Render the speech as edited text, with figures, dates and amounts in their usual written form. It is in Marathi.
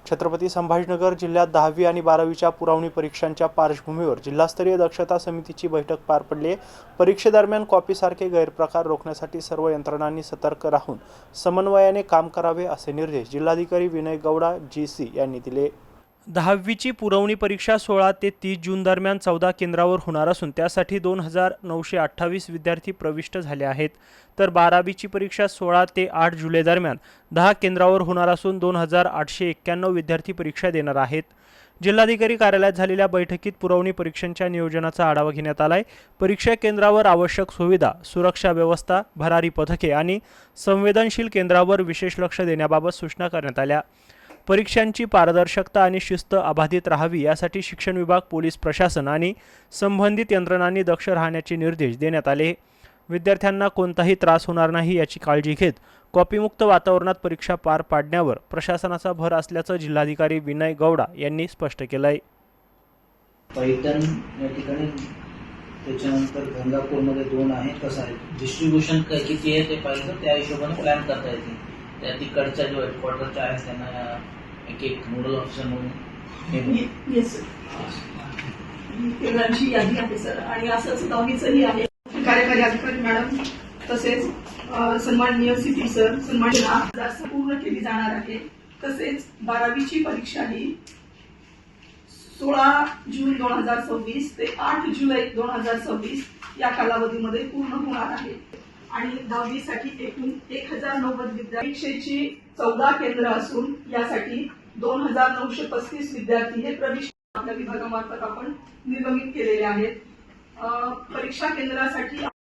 छत्रपती संभाजीनगर जिल्ह्यात 10वी आणि 12वीच्या पुरवणी परीक्षांच्या पार्श्वभूमीवर जिल्हास्तरीय दक्षता समितीची बैठक पार पडली। परीक्षेदरम्यान कॉपीसारखे गैरप्रकार रोखण्यासाठी सर्व यंत्रणांनी सतर्क राहून समन्वयाने काम करावे असे निर्देश जिल्हाधिकारी विनय गौडा जी.सी. यांनी दिले। 10वीची पुरवणी परीक्षा 16 ते 30 जून दरम्यान 14 केंद्रावर होणार असून त्यासाठी 2928 विद्यार्थी प्रविष्ट झाले आहेत। तर 12वीची परीक्षा 16 ते 8 जुलै दरम्यान 10 केंद्रावर होणार असून 2891 विद्यार्थी परीक्षा देणार आहेत। जिल्हाधिकारी कार्यालयात झालेल्या बैठकीत पुरवणी परीक्षांच्या नियोजनाचा आढावा घेण्यात आलाय। परीक्षा केंद्रावर आवश्यक सुविधा, सुरक्षा व्यवस्था, भरारी पथके आणि संवेदनशील केंद्रावर विशेष लक्ष देण्याबाबत सूचना करण्यात आल्या। परीक्षांची पारदर्शकता आणि शिस्त अबाधित राहावी यासाठी शिक्षण विभाग, पोलीस प्रशासन आणि संबंधित यंत्रणांनी दक्ष राहण्याचे निर्देश देण्यात आले। विद्यार्थ्यांना कोणताही त्रास होणार नाही याची काळजी घेत कॉपीमुक्त वातावरणात परीक्षा पार पाडण्यावर प्रशासनाचा भर असल्याचं जिल्हाधिकारी विनय गौडा यांनी स्पष्ट केलंय। पैठण या ठिकाणी त्याच्यानंतर गंगापूरमध्ये 2 आहे। कसं आहे डिस्ट्रीब्युशन किती आहे ते पाहिजे, त्या हिशोबाने प्लॅन करता येते। त्या तिकडच्या जो हेडक्वार्टरच्या आहे त्यांना एक नोडल ऑफिसर म्हणून येस केंद्रांची यादी आहे सर, आणि असंच 10वीचंही आहे। कार्यकारी अधिकारी मॅडम तसेच सन्माननीय सीपी सर सन्मान पूर्ण केली जाणार आहे। तसेच 12वीची परीक्षा ही 16 जून 2026 ते 8 जुलै 2026 या कालावधीमध्ये पूर्ण होणार आहे आणि 10वीसाठी एकूण 1090 विद्यार्थी, परीक्षेची 14 केंद्र असून यासाठी 2935 विद्यार्थी हे प्रविष्ट आपल्या विभागामार्फत आपण निर्गमित केलेले आहेत। परीक्षा केंद्रासाठी